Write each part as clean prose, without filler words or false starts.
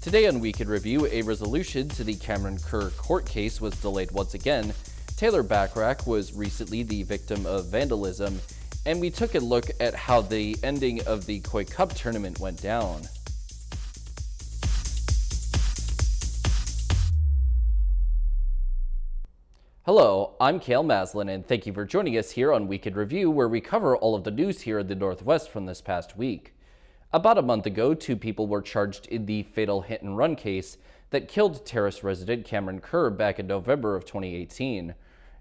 Today on Week in Review, a resolution to the Cameron Kerr court case was delayed once again. Taylor Bachrach was recently the victim of vandalism, and we took a look at how the ending of the Koi Cup tournament went down. Hello, I'm Cael Maslin, and thank you for joining us here on Week in Review, where we cover all of the news here in the Northwest from this past week. About a month ago, 2 people were charged in the fatal hit-and-run case that killed Terrace resident Cameron Kerr back in November of 2018.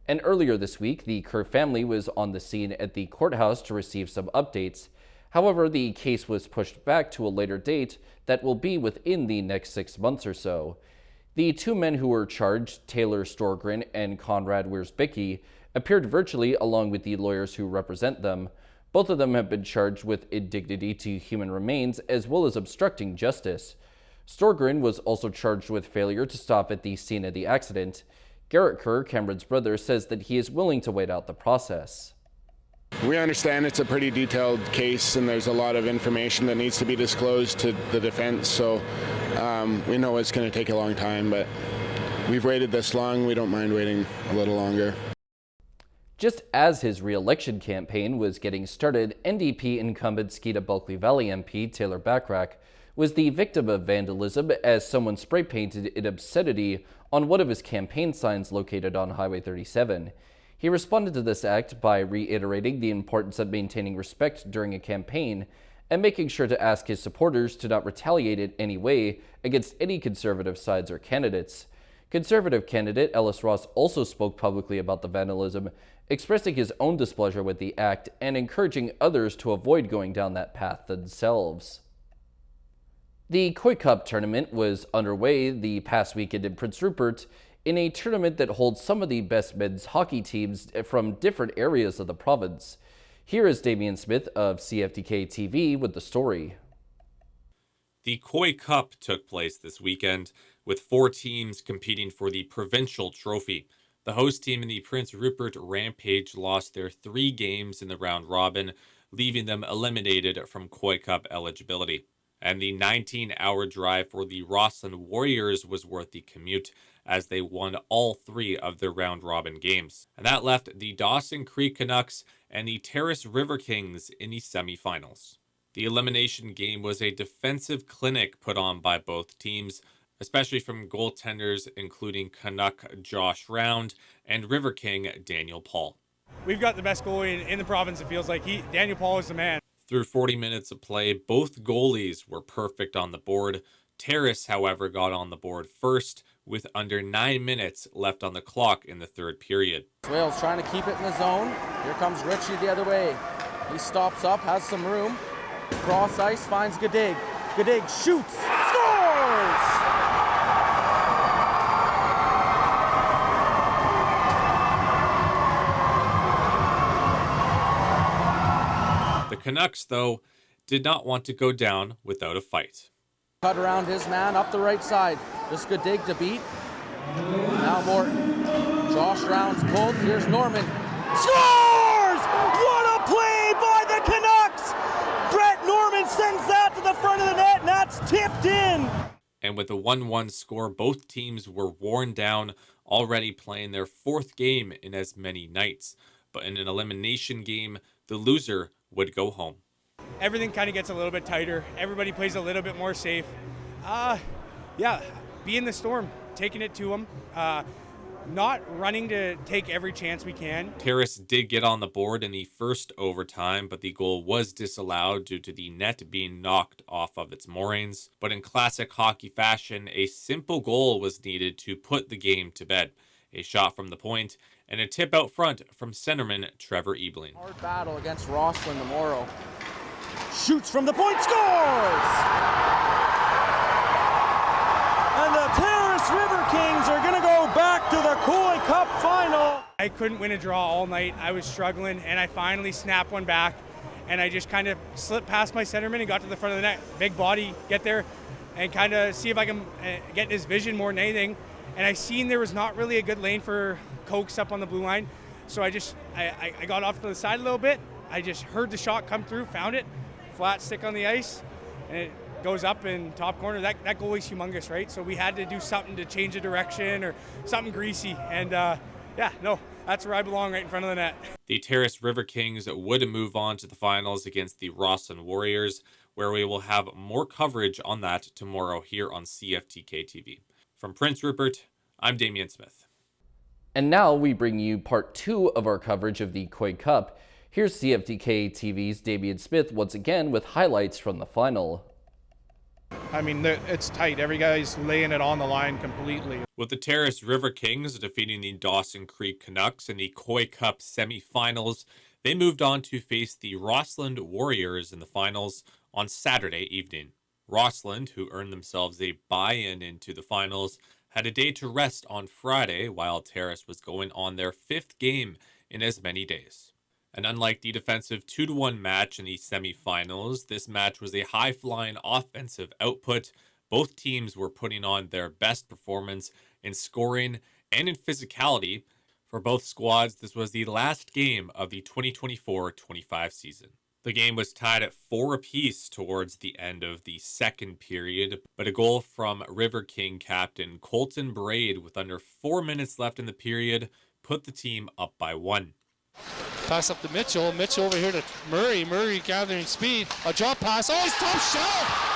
And earlier this week, the Kerr family was on the scene at the courthouse to receive some updates. However, the case was pushed back to a later date that will be within the next 6 months or so. The 2 men who were charged, Taylor Storgren and Conrad Wiersbicki, appeared virtually along with the lawyers who represent them. Both of them have been charged with indignity to human remains as well as obstructing justice. Storgren was also charged with failure to stop at the scene of the accident. Garrett Kerr, Cameron's brother, says that he is willing to wait out the process. We understand it's a pretty detailed case and there's a lot of information that needs to be disclosed to the defense, so we know it's going to take a long time, but we've waited this long, we don't mind waiting a little longer. Just as his re-election campaign was getting started, NDP incumbent Skeena Bulkley Valley MP Taylor Bachrach was the victim of vandalism as someone spray-painted an obscenity on one of his campaign signs located on Highway 37. He responded to this act by reiterating the importance of maintaining respect during a campaign and making sure to ask his supporters to not retaliate in any way against any conservative sides or candidates. Conservative candidate Ellis Ross also spoke publicly about the vandalism, expressing his own displeasure with the act and encouraging others to avoid going down that path themselves. The Koi Cup tournament was underway the past weekend in Prince Rupert in a tournament that holds some of the best men's hockey teams from different areas of the province. Here is Damian Smith of CFTK-TV with the story. The Koi Cup took place this weekend, with 4 teams competing for the provincial trophy. The host team in the Prince Rupert Rampage lost their 3 games in the round robin, leaving them eliminated from Koi Cup eligibility. And the 19-hour drive for the Roslyn Warriors was worth the commute, as they won all 3 of their round robin games. And that left the Dawson Creek Canucks and the Terrace River Kings in the semifinals. The elimination game was a defensive clinic put on by both teams, especially from goaltenders including Canuck Josh Round and River King Daniel Paul. We've got the best goalie in the province, it feels like. Daniel Paul is the man. Through 40 minutes of play, both goalies were perfect on the board. Terrace, however, got on the board first with under 9 minutes left on the clock in the third period. Wales trying to keep it in the zone. Here comes Richie the other way. He stops up, has some room. Cross ice, finds Gadig. Gadig shoots, scores! The Canucks, though, did not want to go down without a fight. Cut around his man up the right side. Just Gadig to beat. Now Morton. Josh Round's pulled. Here's Norman. Scores! What a play by the Canucks! Brett Norman sends that to the front of the net, and that's tipped in. And with a 1-1 score, both teams were worn down, already playing their 4th game in as many nights. But in an elimination game, the loser would go home. Everything kind of gets a little bit tighter. Everybody plays a little bit more safe. Be in the storm, taking it to them. Not running to take every chance we can. Terrace did get on the board in the first overtime, but the goal was disallowed due to the net being knocked off of its moorings. But in classic hockey fashion, a simple goal was needed to put the game to bed. A shot from the point and a tip out front from centerman Trevor Ebling. Hard battle against Roslyn tomorrow. Shoots from the point, scores! And the Terrace River Kings are going to go back to the Koi Cup final. I couldn't win a draw all night. I was struggling, and I finally snapped one back, and I just kind of slipped past my centerman and got to the front of the net. Big body, get there, and kind of see if I can get his vision more than anything. And I seen there was not really a good lane for Cokes up on the blue line, so I got off to the side a little bit. I just heard the shot come through, found it, flat stick on the ice, and it goes up in top corner, that goalie's humongous, right? So we had to do something to change the direction or something greasy. And that's where I belong, right in front of the net. The Terrace River Kings would move on to the finals against the Roslyn Warriors, where we will have more coverage on that tomorrow here on CFTK-TV. From Prince Rupert, I'm Damian Smith. And now we bring you part 2 of our coverage of the Koi Cup. Here's CFTK-TV's Damian Smith once again with highlights from the final. I mean, it's tight. Every guy's laying it on the line completely. With the Terrace River Kings defeating the Dawson Creek Canucks in the Koi Cup semifinals, they moved on to face the Rossland Warriors in the finals on Saturday evening. Rossland, who earned themselves a buy-in into the finals, had a day to rest on Friday while Terrace was going on their 5th game in as many days. And unlike the defensive 2-1 match in the semifinals, this match was a high-flying offensive output. Both teams were putting on their best performance in scoring and in physicality. For both squads, this was the last game of the 2024-25 season. The game was tied at 4 apiece towards the end of the second period, but a goal from River King captain Colton Braid with under 4 minutes left in the period put the team up by 1. Pass up to Mitchell. Mitchell over here to Murray. Murray gathering speed. A drop pass. Oh, he's top shelf!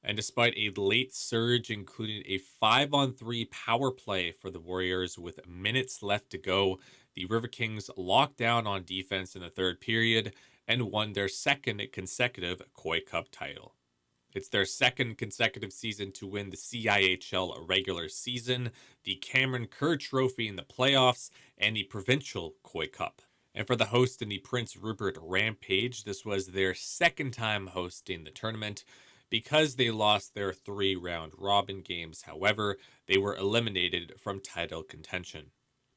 And despite a late surge, including a 5-on-3 power play for the Warriors with minutes left to go, the River Kings locked down on defense in the third period and won their second consecutive Koi Cup title. It's their second consecutive season to win the CIHL regular season, the Cameron Kerr Trophy in the playoffs, and the provincial Koi Cup. And for the host in the Prince Rupert Rampage, this was their second time hosting the tournament. Because they lost their 3 round robin games, however, they were eliminated from title contention.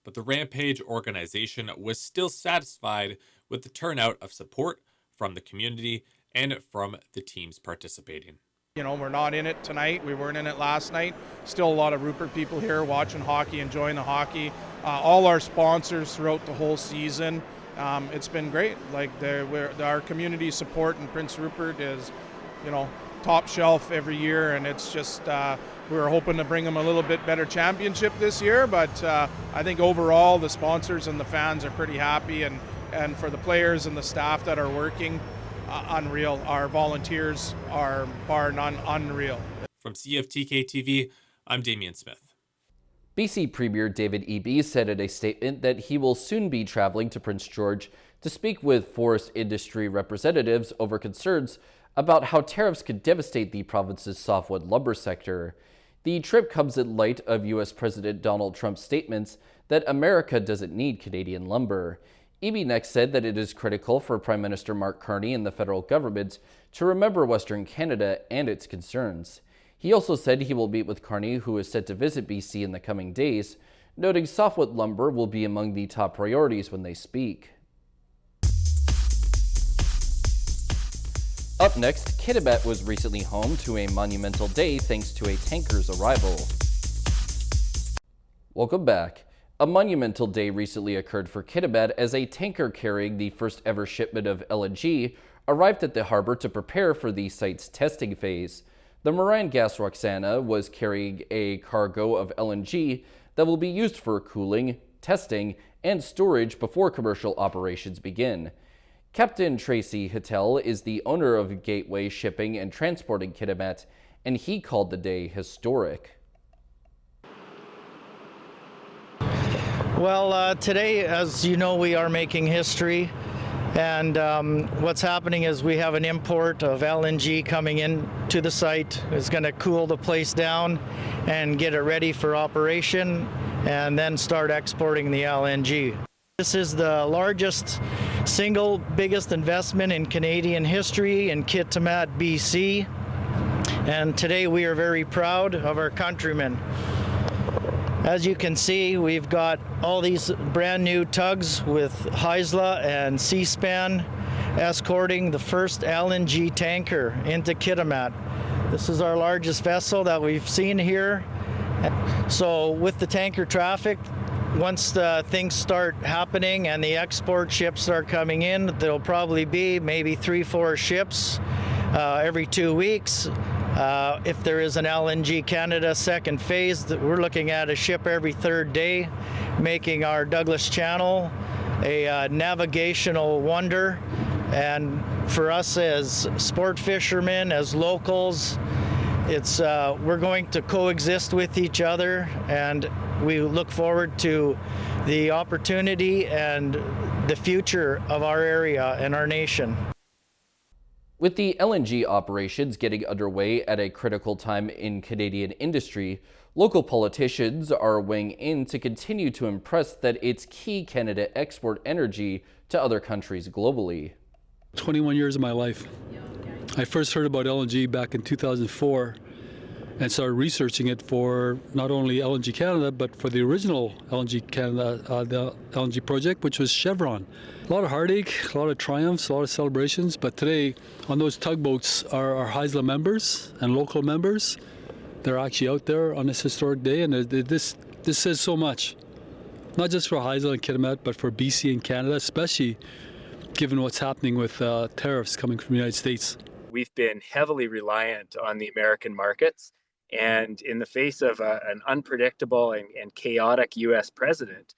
But the Rampage organization was still satisfied with the turnout of support from the community and from the teams participating. You know, we're not in it tonight. We weren't in it last night. Still a lot of Rupert people here watching hockey, enjoying the hockey. All our sponsors throughout the whole season. It's been great. Like our community support in Prince Rupert is, top shelf every year, and it's just we were hoping to bring them a little bit better championship this year, but I think overall the sponsors and the fans are pretty happy, and for the players and the staff that are working, unreal. Our volunteers are bar none unreal. From CFTK-TV, I'm Damian Smith. BC Premier David Eby said in a statement that he will soon be traveling to Prince George to speak with forest industry representatives over concerns about how tariffs could devastate the province's softwood lumber sector. The trip comes in light of U.S. President Donald Trump's statements that America doesn't need Canadian lumber. Eby next said that it is critical for Prime Minister Mark Carney and the federal government to remember Western Canada and its concerns. He also said he will meet with Carney, who is set to visit BC in the coming days, noting softwood lumber will be among the top priorities when they speak. Up next, Kitimat was recently home to a monumental day thanks to a tanker's arrival. Welcome back. A monumental day recently occurred for Kitimat as a tanker carrying the first ever shipment of LNG arrived at the harbor to prepare for the site's testing phase. The Moran Gas Roxana was carrying a cargo of LNG that will be used for cooling, testing, and storage before commercial operations begin. Captain Tracy Hittel is the owner of Gateway Shipping and Transport in Kitimat, and he called the day historic. Well, today, as you know, we are making history, and what's happening is we have an import of LNG coming in to the site. It's going to cool the place down and get it ready for operation, and then start exporting the LNG. This is the largest, single biggest investment in Canadian history in Kitimat, BC. And today we are very proud of our countrymen. As you can see, we've got all these brand new tugs with Heisla and C-SPAN escorting the first LNG tanker into Kitimat. This is our largest vessel that we've seen here. So with the tanker traffic, once the things start happening and the export ships start coming in, there'll probably be maybe 3-4 ships every 2 weeks. If there is an LNG Canada second phase, we're looking at a ship every third day, making our Douglas Channel a navigational wonder. And for us as sport fishermen, as locals, we're going to coexist with each other, and we look forward to the opportunity and the future of our area and our nation. With the LNG operations getting underway at a critical time in Canadian industry, local politicians are weighing in to continue to impress that it's key Canada export energy to other countries globally. 21 years of my life. I first heard about LNG back in 2004 and started researching it for not only LNG Canada, but for the original LNG Canada, the LNG project, which was Chevron. A lot of heartache, a lot of triumphs, a lot of celebrations, but today on those tugboats are our Haisla members and local members. They're actually out there on this historic day, and this says so much. Not just for Haisla and Kitimat, but for BC and Canada, especially given what's happening with tariffs coming from the United States. We've been heavily reliant on the American markets, and in the face of an unpredictable and chaotic U.S. president,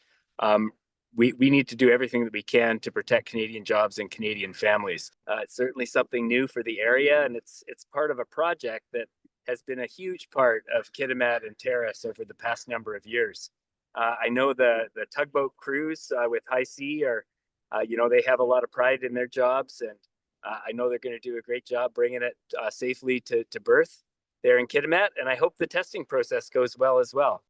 we need to do everything that we can to protect Canadian jobs and Canadian families. It's certainly something new for the area, and it's part of a project that has been a huge part of Kitimat and Terrace over the past number of years. I know the tugboat crews with High Sea are, they have a lot of pride in their jobs, and I know they're going to do a great job bringing it safely to berth there in Kitimat, and I hope the testing process goes well as well.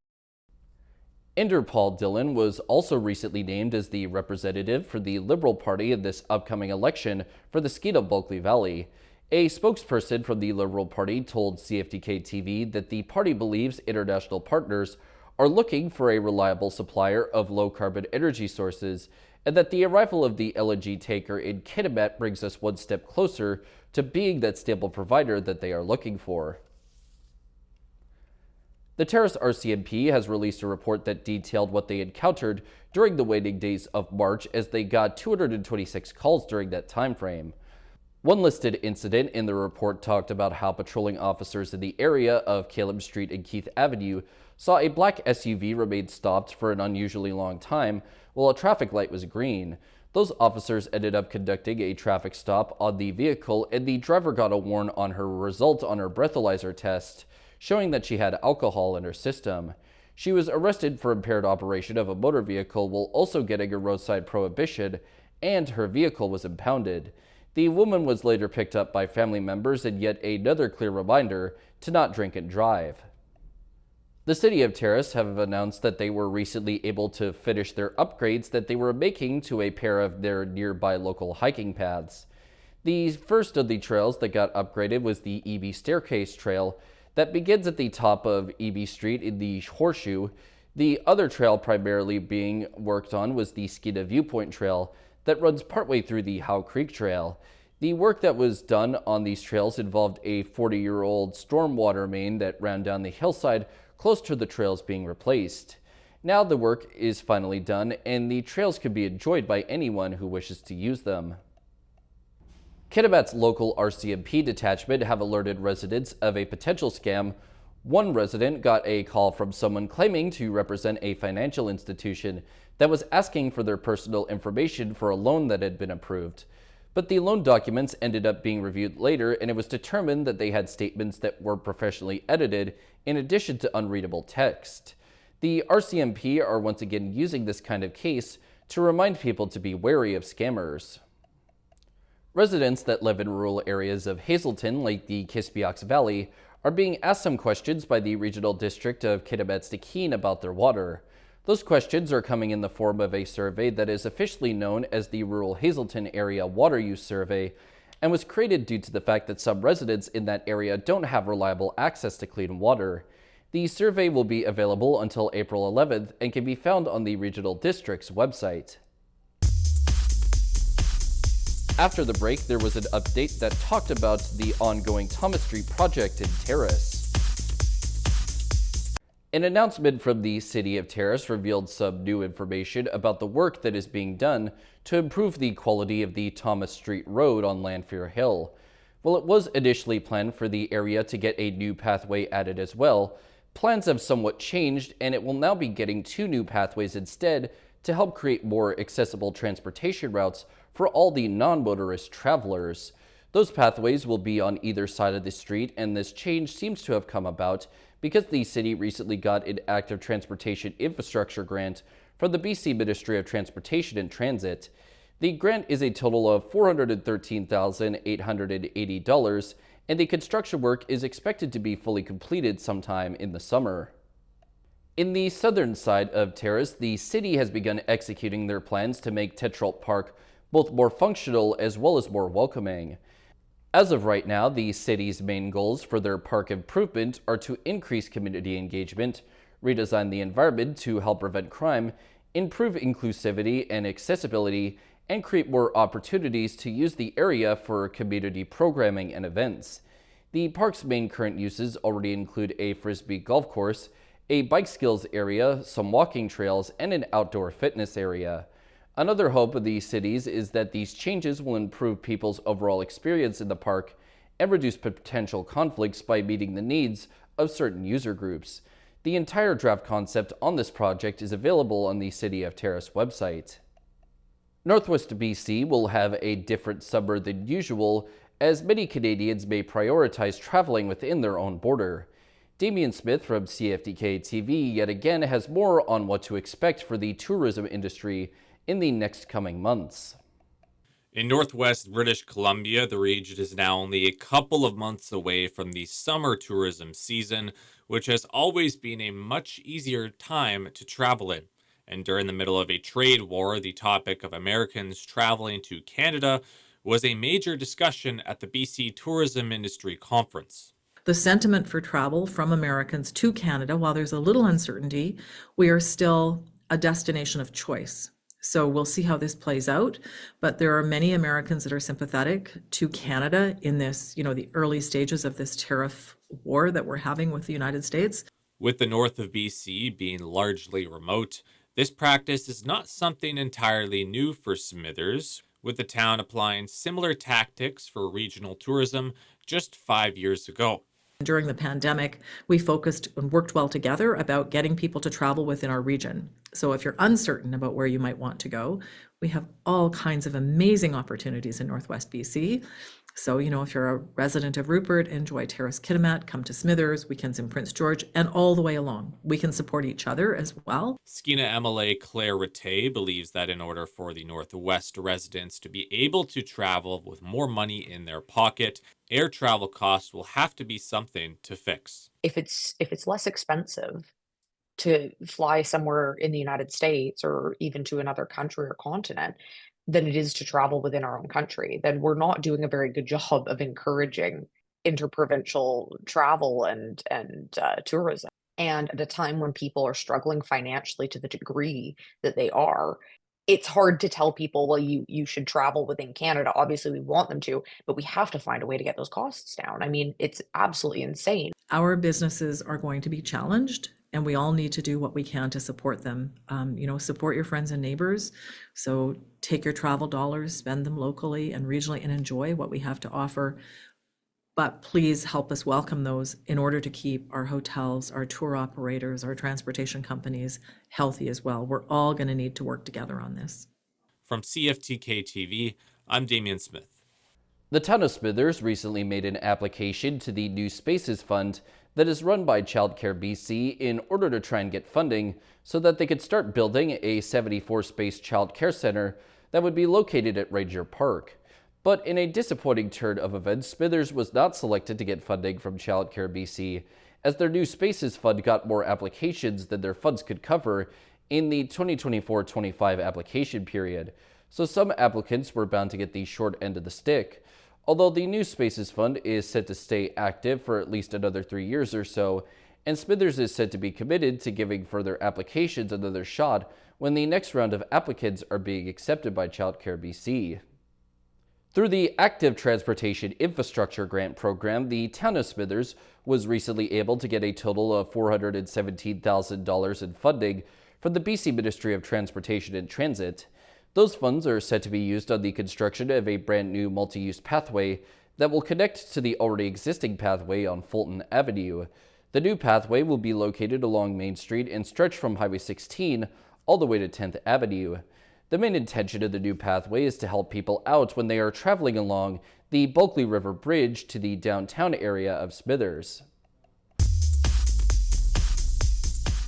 Ender Paul Dillon was also recently named as the representative for the Liberal Party in this upcoming election for the Skeena-Bulkley Valley. A spokesperson from the Liberal Party told CFTK-TV that the party believes international partners are looking for a reliable supplier of low-carbon energy sources, and that the arrival of the LNG tanker in Kitimat brings us one step closer to being that stable provider that they are looking for. The Terrace RCMP has released a report that detailed what they encountered during the waning days of March, as they got 226 calls during that time frame. One listed incident in the report talked about how patrolling officers in the area of Caleb Street and Keith Avenue saw a black SUV remain stopped for an unusually long time while a traffic light was green. Those officers ended up conducting a traffic stop on the vehicle, and the driver got a warn on her result on her breathalyzer test, showing that she had alcohol in her system. She was arrested for impaired operation of a motor vehicle while also getting a roadside prohibition, and her vehicle was impounded. The woman was later picked up by family members, and yet another clear reminder to not drink and drive. The City of Terrace have announced that they were recently able to finish their upgrades that they were making to a pair of their nearby local hiking paths. The first of the trails that got upgraded was the EB Staircase Trail that begins at the top of EB Street in the Horseshoe. The other trail primarily being worked on was the Skeena Viewpoint Trail that runs partway through the Howe Creek Trail. The work that was done on these trails involved a 40-year-old stormwater main that ran down the hillside close to the trails being replaced. Now the work is finally done, and the trails can be enjoyed by anyone who wishes to use them. Kitimat's local RCMP detachment have alerted residents of a potential scam. One resident got a call from someone claiming to represent a financial institution that was asking for their personal information for a loan that had been approved. But the loan documents ended up being reviewed later, and it was determined that they had statements that were professionally edited in addition to unreadable text. The RCMP are once again using this kind of case to remind people to be wary of scammers. Residents that live in rural areas of Hazelton, like the Kispiox Valley, are being asked some questions by the Regional District of Kitimat-Stikine about their water. Those questions are coming in the form of a survey that is officially known as the Rural Hazelton Area Water Use Survey, and was created due to the fact that some residents in that area don't have reliable access to clean water. The survey will be available until April 11th and can be found on the Regional District's website. After the break, there was an update that talked about the ongoing Thomas Street project in Terrace. An announcement from the City of Terrace revealed some new information about the work that is being done to improve the quality of the Thomas Street Road on Lanphier Hill. While it was initially planned for the area to get a new pathway added as well, plans have somewhat changed and it will now be getting 2 new pathways instead to help create more accessible transportation routes for all the non-motorist travelers. Those pathways will be on either side of the street, and this change seems to have come about because the city recently got an active transportation infrastructure grant from the BC Ministry of Transportation and Transit. The grant is a total of $413,880, and the construction work is expected to be fully completed sometime in the summer. In the southern side of Terrace, the city has begun executing their plans to make Tetrault Park both more functional as well as more welcoming. As of right now, the city's main goals for their park improvement are to increase community engagement, redesign the environment to help prevent crime, improve inclusivity and accessibility, and create more opportunities to use the area for community programming and events. The park's main current uses already include a frisbee golf course, a bike skills area, some walking trails, and an outdoor fitness area. Another hope of these cities is that these changes will improve people's overall experience in the park and reduce potential conflicts by meeting the needs of certain user groups. The entire draft concept on this project is available on the City of Terrace website. Northwest BC will have a different summer than usual, as many Canadians may prioritize traveling within their own border. Damian Smith from CFTK-TV yet again has more on what to expect for the tourism industry in the next coming months. In northwest British Columbia, the region is now only a couple of months away from the summer tourism season, which has always been a much easier time to travel in. And during the middle of a trade war, the topic of Americans traveling to Canada was a major discussion at the BC Tourism Industry Conference. The sentiment for travel from Americans to Canada, while there's a little uncertainty, we are still a destination of choice. So we'll see how this plays out, but there are many Americans that are sympathetic to Canada in this, the early stages of this tariff war that we're having with the United States. With the north of BC being largely remote, this practice is not something entirely new for Smithers, with the town applying similar tactics for regional tourism just 5 years ago. During the pandemic, we focused and worked well together about getting people to travel within our region. So if you're uncertain about where you might want to go, we have all kinds of amazing opportunities in Northwest BC. So, if you're a resident of Rupert, enjoy Terrace Kitimat, come to Smithers, weekends in Prince George, and all the way along. We can support each other as well. Skeena MLA Claire Rattay believes that in order for the Northwest residents to be able to travel with more money in their pocket, air travel costs will have to be something to fix. If it's less expensive to fly somewhere in the United States or even to another country or continent than it is to travel within our own country, then we're not doing a very good job of encouraging interprovincial travel and tourism. And at a time when people are struggling financially to the degree that they are, it's hard to tell people, well, you should travel within Canada. Obviously, we want them to, but we have to find a way to get those costs down. I mean, it's absolutely insane. Our businesses are going to be challenged, and we all need to do what we can to support them. Support your friends and neighbors. So take your travel dollars, spend them locally and regionally, and enjoy what we have to offer. But please help us welcome those in order to keep our hotels, our tour operators, our transportation companies healthy as well. We're all going to need to work together on this. From CFTK-TV, I'm Damian Smith. The town of Smithers recently made an application to the New Spaces Fund that is run by Childcare BC in order to try and get funding so that they could start building a 74-space child care center that would be located at Ranger Park. But in a disappointing turn of events, Smithers was not selected to get funding from Childcare BC, as their New Spaces Fund got more applications than their funds could cover in the 2024-25 application period. So some applicants were bound to get the short end of the stick. Although the New Spaces Fund is set to stay active for at least another 3 years or so, and Smithers is said to be committed to giving further applications another shot when the next round of applicants are being accepted by Childcare BC. Through the Active Transportation Infrastructure Grant Program, the town of Smithers was recently able to get a total of $417,000 in funding from the BC Ministry of Transportation and Transit. Those funds are set to be used on the construction of a brand new multi-use pathway that will connect to the already existing pathway on Fulton Avenue. The new pathway will be located along Main Street and stretch from Highway 16 all the way to 10th Avenue. The main intention of the new pathway is to help people out when they are traveling along the Bulkley River Bridge to the downtown area of Smithers.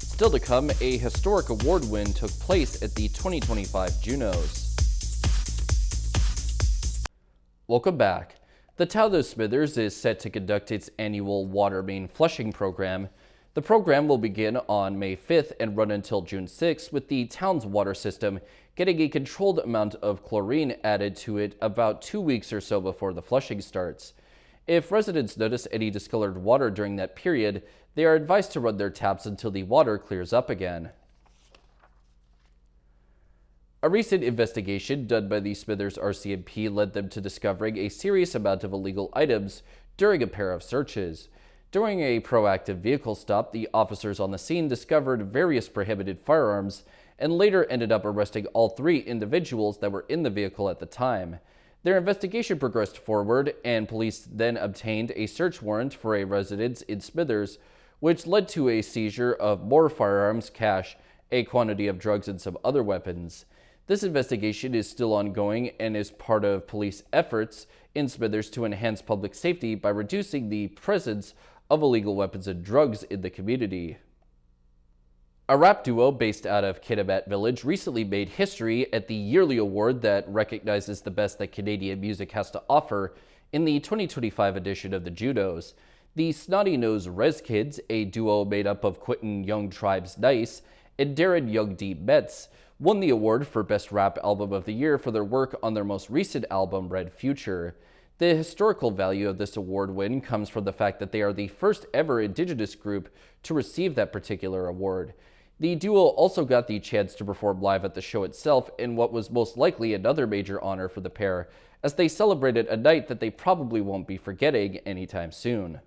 Still to come, a historic award win took place at the 2025 Junos. Welcome back. The town of Smithers is set to conduct its annual water main flushing program. The program will begin on May 5th and run until June 6th, with the town's water system getting a controlled amount of chlorine added to it about 2 weeks or so before the flushing starts. If residents notice any discolored water during that period, they are advised to run their taps until the water clears up again. A recent investigation done by the Smithers RCMP led them to discovering a serious amount of illegal items during a pair of searches. During a proactive vehicle stop, the officers on the scene discovered various prohibited firearms and later ended up arresting all 3 individuals that were in the vehicle at the time. Their investigation progressed forward, and police then obtained a search warrant for a residence in Smithers, which led to a seizure of more firearms, cash, a quantity of drugs, and some other weapons. This investigation is still ongoing and is part of police efforts in Smithers to enhance public safety by reducing the presence of illegal weapons and drugs in the community. A rap duo based out of Kitimat Village recently made history at the yearly award that recognizes the best that Canadian music has to offer in the 2025 edition of the Junos. The Snotty Nose Rez Kids, a duo made up of Quentin Young Tribes Nice and Darren Young D. Metz, won the award for Best Rap Album of the Year for their work on their most recent album, Red Future. The historical value of this award win comes from the fact that they are the first ever Indigenous group to receive that particular award. The duo also got the chance to perform live at the show itself in what was most likely another major honor for the pair, as they celebrated a night that they probably won't be forgetting anytime soon.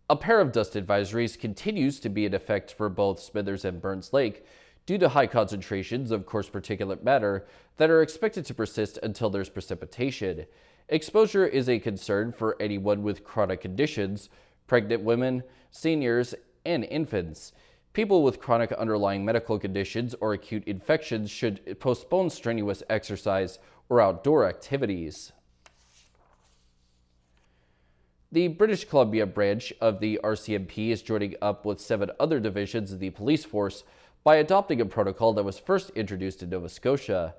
A pair of dust advisories continues to be in effect for both Smithers and Burns Lake due to high concentrations of coarse particulate matter that are expected to persist until there's precipitation. Exposure is a concern for anyone with chronic conditions, pregnant women, seniors, and infants. People with chronic underlying medical conditions or acute infections should postpone strenuous exercise or outdoor activities. The British Columbia branch of the RCMP is joining up with 7 other divisions of the police force by adopting a protocol that was first introduced in Nova Scotia.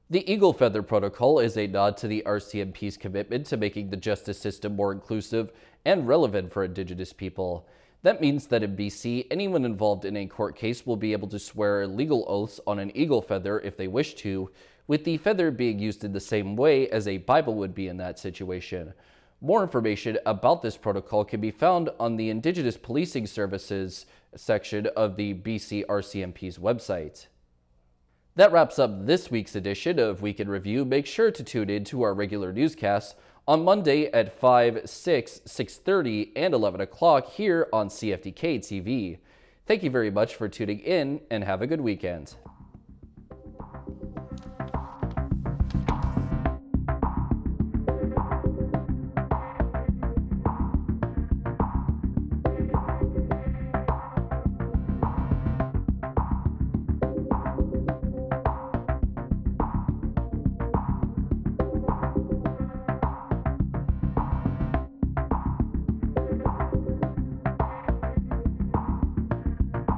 The Eagle Feather Protocol is a nod to the RCMP's commitment to making the justice system more inclusive and relevant for Indigenous people. That means that in BC, anyone involved in a court case will be able to swear legal oaths on an eagle feather if they wish to, with the feather being used in the same way as a Bible would be in that situation. More information about this protocol can be found on the Indigenous Policing Services section of the BC RCMP's website. That wraps up this week's edition of Week in Review. Make sure to tune in to our regular newscasts on Monday at 5, 6, 6:30, and 11 o'clock here on CFTK-TV. Thank you very much for tuning in, and have a good weekend.